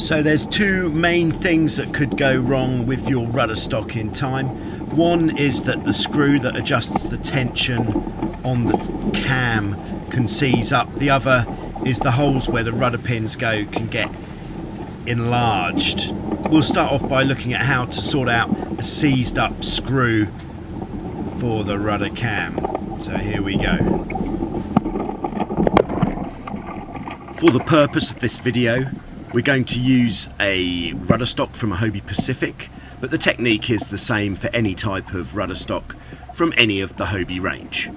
So there's two main things that could go wrong with your rudder stock in time. One is that the screw that adjusts the tension on the cam can seize up. The other is the holes where the rudder pins go can get enlarged. We'll start off by looking at how to sort out a seized up screw for the rudder cam. So here we go. For the purpose of this video, we're going to use a rudder stock from a Hobie Pacific, but the technique is the same for any type of rudder stock from any of the Hobie range.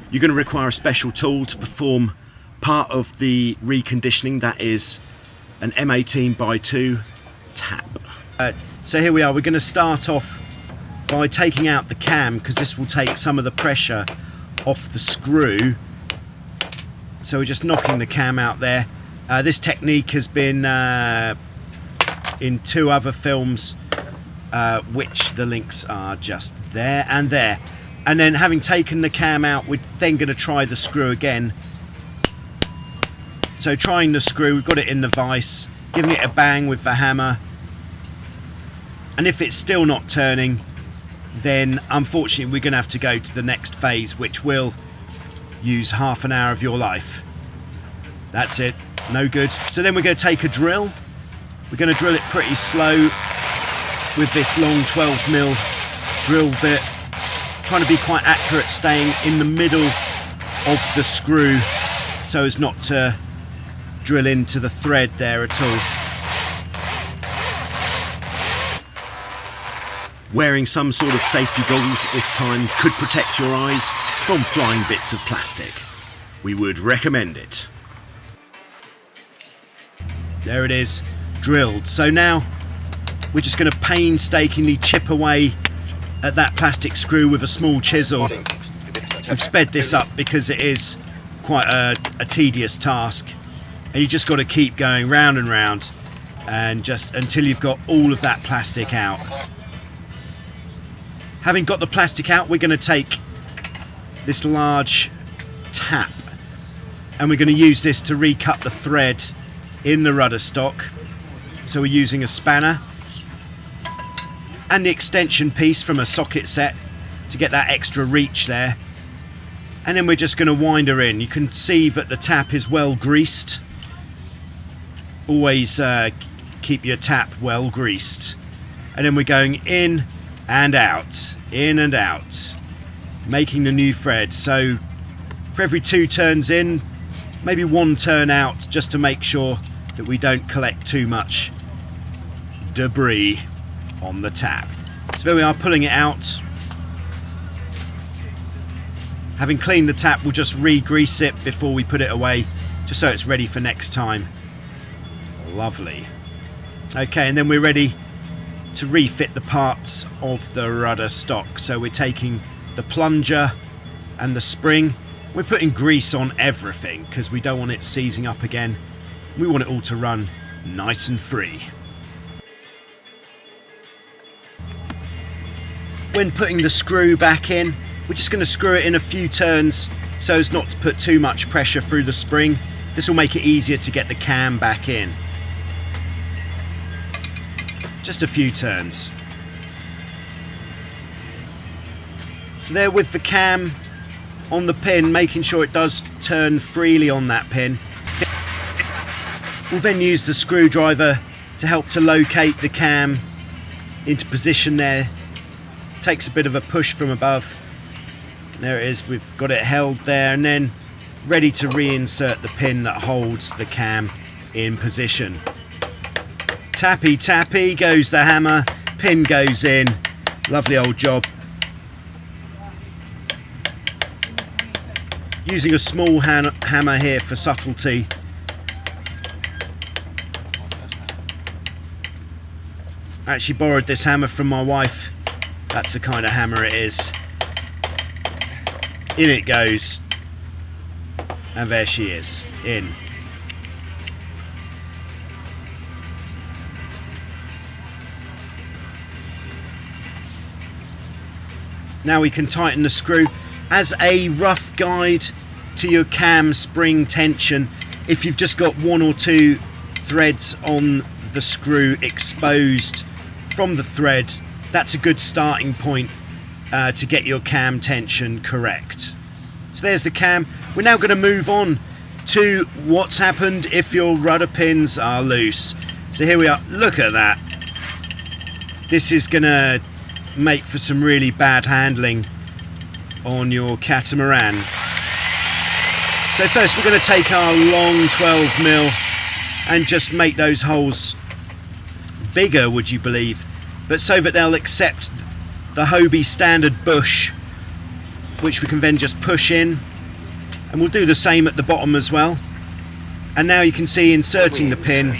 You're going to require a special tool to perform part of the reconditioning, that is an M18x2 tap. So here we are, we're going to start off by taking out the cam because this will take some of the pressure off the screw. So we're just knocking the cam out there. This technique has been in two other films, which the links are just there and there. And then having taken the cam out, we're then going to try the screw again. So trying the screw, we've got it in the vise, giving it a bang with the hammer. And if it's still not turning, then unfortunately we're going to have to go to the next phase, which will use half an hour of your life. That's it, no good. So then we're going to take a drill. We're going to drill it pretty slow with this long 12mm drill bit, trying to be quite accurate, staying in the middle of the screw so as not to drill into the thread there at all. Wearing some sort of safety goggles at this time could protect your eyes from flying bits of plastic. We would recommend it. There it is, drilled. So now we're just going to painstakingly chip away at that plastic screw with a small chisel. We've sped this up because it is quite a tedious task, and you just got to keep going round and round and just until you've got all of that plastic out. Having got the plastic out, we're going to take this large tap and we're going to use this to recut the thread in the rudder stock. So we're using a spanner and the extension piece from a socket set to get that extra reach there, and then we're just going to wind her in. You can see that the tap is well greased. Always keep your tap well greased. And then we're going in and out, making the new thread. So for every 2 turns in, maybe 1 turn out, just to make sure that we don't collect too much debris on the tap. So there we are, pulling it out. Having cleaned the tap, we'll just re-grease it before we put it away, just so it's ready for next time. Lovely. Okay, and then we're ready to refit the parts of the rudder stock. So we're taking the plunger and the spring. We're putting grease on everything because we don't want it seizing up again. We want it all to run nice and free. When putting the screw back in, we're just going to screw it in a few turns so as not to put too much pressure through the spring. This will make it easier to get the cam back in. Just a few turns. So there with the cam on the pin, making sure it does turn freely on that pin. We'll then use the screwdriver to help to locate the cam into position there. Takes a bit of a push from above. There it is, we've got it held there, and then ready to reinsert the pin that holds the cam in position. Tappy tappy goes the hammer, pin goes in. Lovely old job. Using a small hammer here for subtlety. I actually borrowed this hammer from my wife. That's the kind of hammer it is. In it goes. And there she is, in. Now we can tighten the screw. As a rough guide to your cam spring tension, if you've just got 1 or 2 threads on the screw exposed from the thread, that's a good starting point to get your cam tension correct. So there's the cam. We're now going to move on to what's happened if your rudder pins are loose. So here we are. Look at that. This is going to make for some really bad handling on your catamaran. So first we're going to take our long 12mm and just make those holes bigger, would you believe, but so that they'll accept the Hobie standard bush, which we can then just push in, and we'll do the same at the bottom as well. And now you can see, inserting the pin,